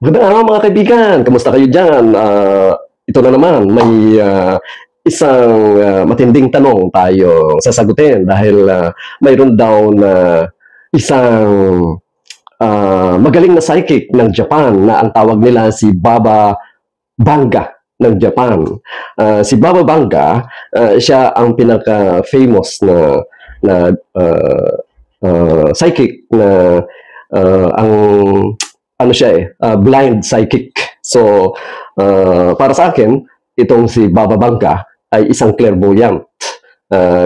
Magandang araw mga kaibigan, kamusta kayo diyan? Ito na naman, may isang matinding tanong tayong sasagutin dahil mayroon daw na isang magaling na psychic ng Japan na ang tawag nila si Baba Vanga ng Japan. Si Baba Vanga, siya ang pinaka-famous na psychic na ang ano siya blind psychic. So, para sa akin, itong si Baba Vanga ay isang clairvoyant.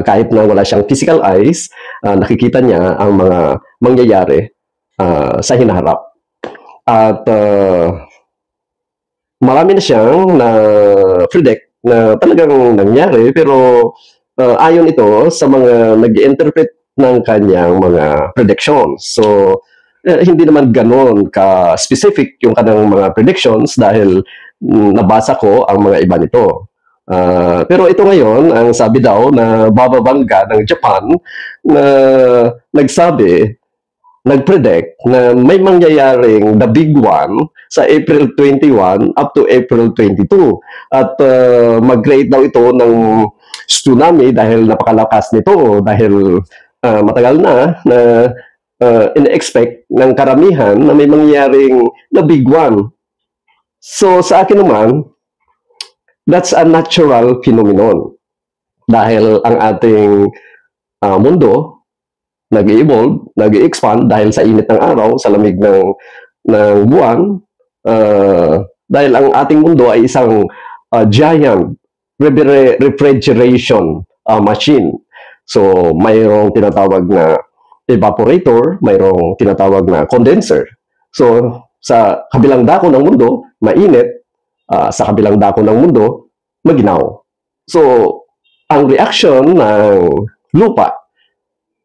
Kahit na wala siyang physical eyes, nakikita niya ang mga mangyayari sa hinaharap. At marami na siyang na-predict na talagang nangyari, pero ayon ito sa mga nag-interpret ng kanyang mga predictions. So, hindi naman ganon ka-specific yung kanyang mga predictions dahil nabasa ko ang mga iba nito. Pero ito ngayon, ang sabi daw na Baba Vanga ng Japan na nag-predict na may mangyayaring the big one sa April 21 up to April 22. At mag-create daw ito ng tsunami dahil napakalakas nito, dahil matagal na in-expect ng karamihan na may mangyayaring the big one. So sa akin naman, that's a natural phenomenon. Dahil ang ating mundo nag-evolve, nag-expand dahil sa init ng araw, sa lamig ng buwan, dahil ang ating mundo ay isang giant refrigeration machine. So, mayroong tinatawag na evaporator, mayroong tinatawag na condenser. So, sa kabilang dako ng mundo, mainit, sa kabilang dako ng mundo, maginaw. So, ang reaction ng lupa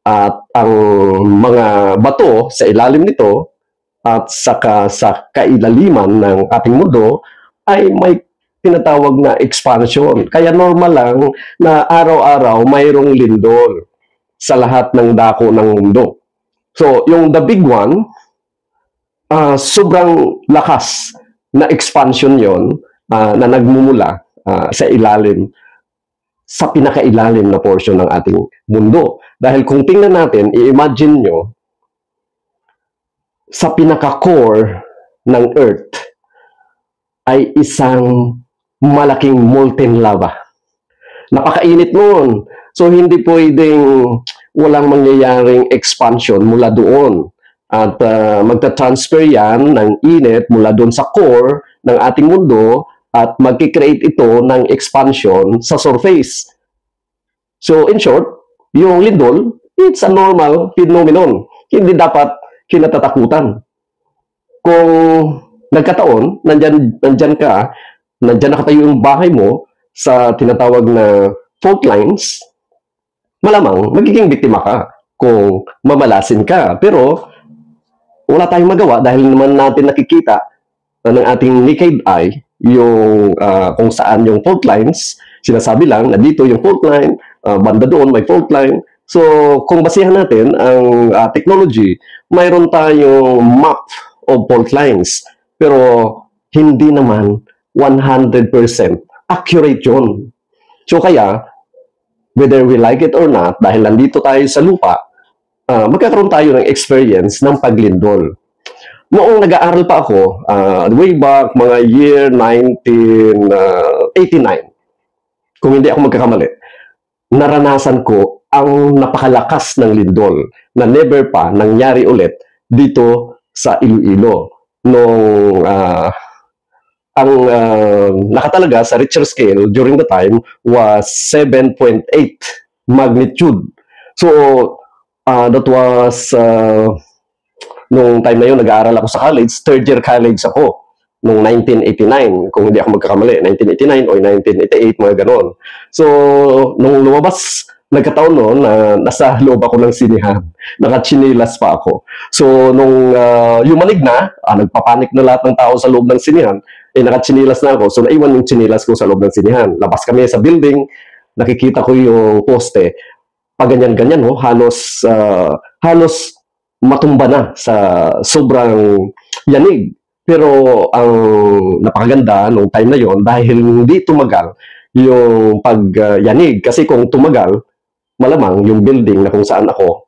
at ang mga bato sa ilalim nito at saka sa kailaliman ng ating mundo ay may tinatawag na expansion. Kaya normal lang na araw-araw mayroong lindol sa lahat ng dako ng mundo. So, yung the big one, sobrang lakas na expansion yon na nagmumula sa ilalim, sa pinakailalim na portion ng ating mundo. Dahil kung tingnan natin, i-imagine nyo, sa pinaka-core ng Earth ay isang malaking molten lava. Napakainit noon. So, hindi pwedeng walang mangyayaring expansion mula doon. At magta-transfer yan ng init mula doon sa core ng ating mundo at magkikreate ito ng expansion sa surface. So, in short, yung lindol, it's a normal phenomenon. Hindi dapat kinatatakutan. Kung nagkataon, nandyan nakatayo yung bahay mo sa tinatawag na fault lines, malamang magiging biktima ka kung mamalasin ka. Pero wala tayong magawa dahil naman natin nakikita ng ating naked eye yung kung saan yung fault lines. Sinasabi lang na dito yung fault line, banda doon may fault line. So kung basihan natin ang technology, mayroon tayong map of fault lines, pero hindi naman 100% accurate yun. So kaya, whether we like it or not, dahil nandito tayo sa lupa, magkakaroon tayo ng experience ng paglindol. Noong nag-aaral pa ako, way back mga year 1989, kung hindi ako magkakamali, naranasan ko ang napakalakas ng lindol na never pa nangyari ulit dito sa Iloilo. Nung ang nakatalaga sa Richter scale during the time was 7.8 magnitude. So, that was nung time na yun, nag-aaral ako sa college, third year college ako, nung 1989, kung hindi ako magkakamali, 1989 o 1988, mga ganon. So, nung lumabas, nagkataon noon na nasa loob ako ng sinihan, nakatsinilas pa ako. So, nung yumanig na, nagpapanik na lahat ng tao sa loob ng sinihan, nakatsinilas na ako, so naiwan yung tsinilas ko sa loob ng sinihan. Labas kami sa building, nakikita ko yung poste, paganyan-ganyan, halos matumba na sa sobrang yanig. Pero ang napakaganda nung time na yon dahil hindi tumagal yung pagyanig. Kasi kung tumagal, malamang yung building na kung saan ako,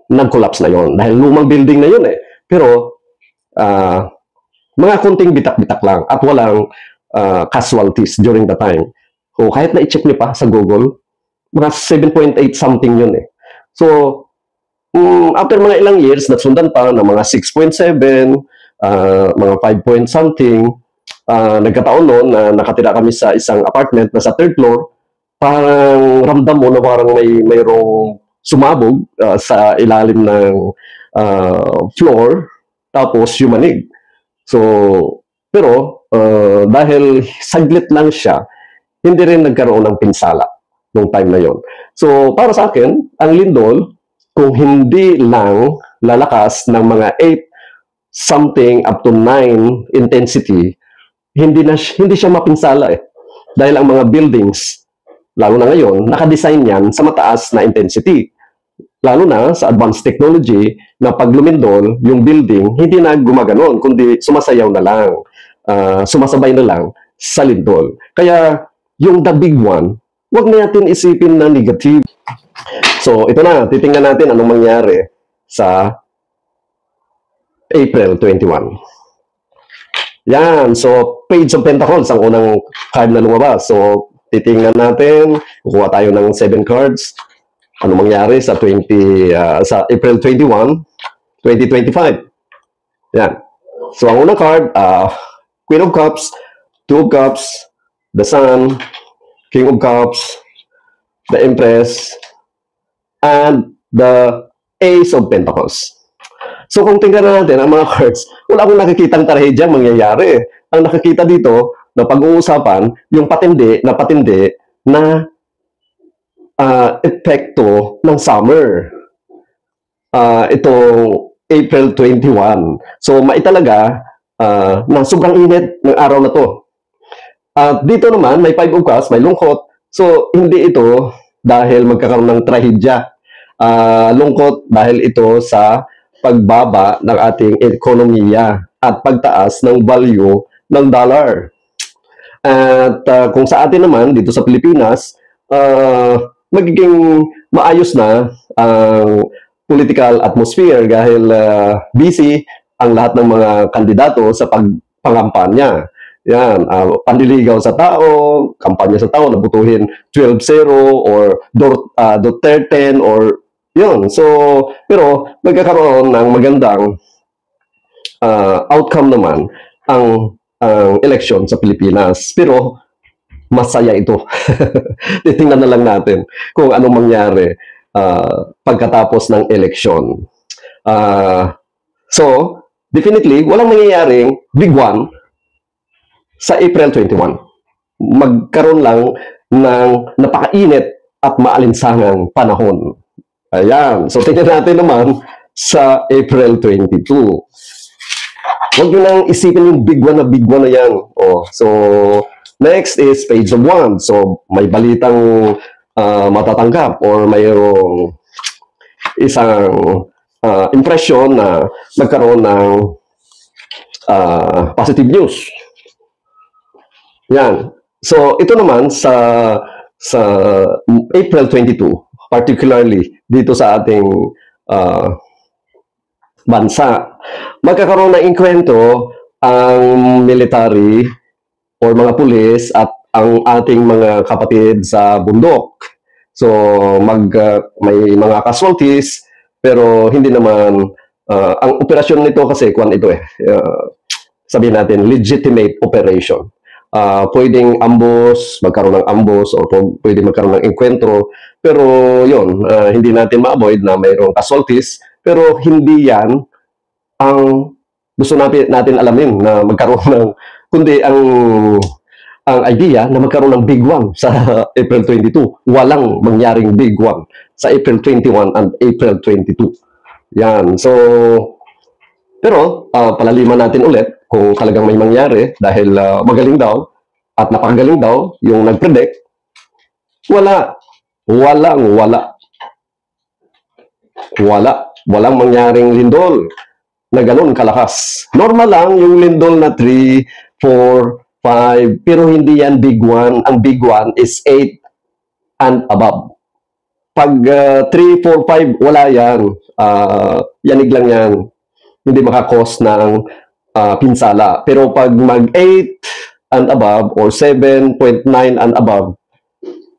nag-collapse na yon. Dahil lumang building na yun eh. Pero ah, mga konting bitak-bitak lang at walang casualties during the time. So kahit na i-check niyo pa sa Google, mga 7.8 something yun eh. So after mga ilang years, nagsundan pa ng mga 6.7, mga 5 point something. Nagkataon noon na nakatira kami sa isang apartment na sa third floor. Parang ramdam mo na parang mayroong sumabog sa ilalim ng floor, tapos yumanig. So, pero dahil saglit lang siya, hindi rin nagkaroon ng pinsala nung time na yon. So, para sa akin, ang lindol, kung hindi lang lalakas ng mga 8 something up to 9 intensity, hindi siya mapinsala eh. Dahil ang mga buildings, lalo na ngayon, nakadesign yan sa mataas na intensity. Lalo na sa advanced technology na pag lumindol, yung building, hindi na gumaganon, kundi sumasayaw na lang, sumasabay na lang sa lindol. Kaya yung the big one, wag na natin isipin na negative. So, ito na, titingnan natin anong mangyari sa April 21. Yan, so Page of Pentacles ang unang card na lumabas. So, titingnan natin, kukuha tayo ng 7 cards. Ano mangyari sa sa April 21, 2025. Yan. So, ang unang card, Queen of Cups, Two of Cups, the Sun, King of Cups, the Empress, and the Ace of Pentacles. So kung tingnan natin ang mga cards, wala akong nakikitang trahedya mangyayari. Ang nakikita dito na pag-uusapan, yung patindi na epekto ng summer. Itong April 21. So maitalaga na sobrang init ng araw na to. At dito naman, may 5 of Cups, may lungkot. So hindi ito dahil magkakaroon ng trahedya. Lungkot dahil ito sa pagbaba ng ating ekonomiya at pagtaas ng value ng dollar. At kung sa atin naman, dito sa Pilipinas, magiging maayos na ang political atmosphere dahil busy ang lahat ng mga kandidato sa pagpangampanya. Yan, panliligaw sa tao, kampanya sa tao, nabutuhin 12-0 or Duterte or yun. So, pero magkakaroon ng magandang outcome naman ang election sa Pilipinas. Pero masaya ito. Titingnan na lang natin kung anong mangyari pagkatapos ng election. So, definitely, walang mangyayaring big one sa April 21. Magkaroon lang ng napakainit at maalinsangang panahon. Ayan. So, tingnan natin naman sa April 22. Huwag nyo nang isipin yung big one na yan. So, next is Page of Wands. So, may balitang matatanggap or mayroong isang impression na magkaroon ng positive news. Yan. So, ito naman sa April 22, particularly dito sa ating bansa, magkakaroon ng enkwentro ang military or mga pulis at ang ating mga kapatid sa bundok. So, may mga casualties, pero hindi naman, ang operasyon nito kasi, sabihin natin, legitimate operation. Pwedeng ambush, magkaroon ng ambush, o pwede magkaroon ng enkwentro, pero yun, hindi natin ma-avoid na mayroong casualties, pero hindi yan ang gusto natin alamin na magkaroon ng, kundi ang idea na magkaroon ng big one sa April 22. Walang mangyaring big one sa April 21 and April 22. Yan. So, pero palaliman natin ulit kung talagang may mangyari dahil magaling daw at napakagaling daw yung nag-predict. Walang mangyaring lindol. na ganun kalakas. Normal lang yung lindol na 3, 4, 5, pero hindi yan big one. Ang big one is 8 and above. Pag 3, 4, 5, wala yan. Yanig lang yan. Hindi makakos ng pinsala. Pero pag mag 8 and above or 7.9 and above,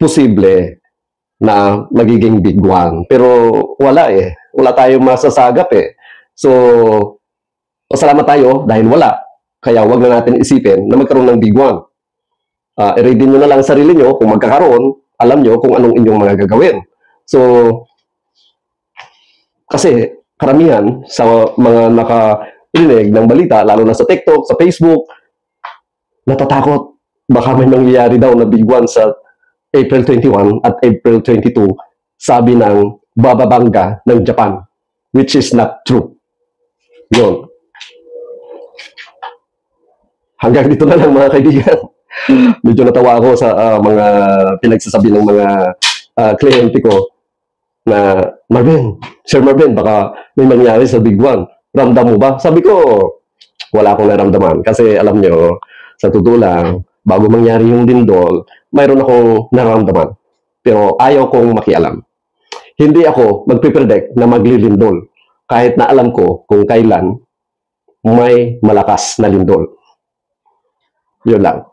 posible na magiging big one. Pero wala eh. Wala tayong masasagap eh. So, pasalamat tayo dahil wala. Kaya wag na natin isipin na magkaroon ng big one. I-ready nyo na lang ang sarili nyo. Kung magkakaroon, alam nyo kung anong inyong mga gagawin. So, kasi karamihan sa mga nakarinig ng balita, lalo na sa TikTok, sa Facebook, natatakot. Baka may mangyayari daw na big one sa April 21 at April 22, sabi ng bababangga ng Japan, which is not true. Yun. Hanggang dito na lang mga kaibigan. Medyo natawa ako sa mga pinagsasabi ng mga kliyente ko na, Marvin, Sir Marvin, baka may mangyari sa Big One. Ramdam mo ba? Sabi ko, wala akong naramdaman. Kasi alam nyo, sa totoo lang, bago mangyari yung lindol, mayroon akong nararamdaman. Pero ayaw kong makialam. Hindi ako magpipredict na maglilindol. Kahit na alam ko kung kailan may malakas na lindol. Yun lang.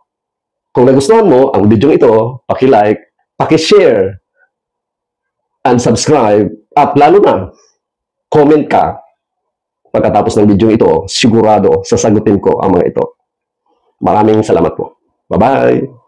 Kung nagustuhan mo ang video ito, paki-like, paki-share, and subscribe, at lalo na, comment ka pagkatapos ng video ito. Sigurado sasagutin ko ang mga ito. Maraming salamat po. Bye-bye!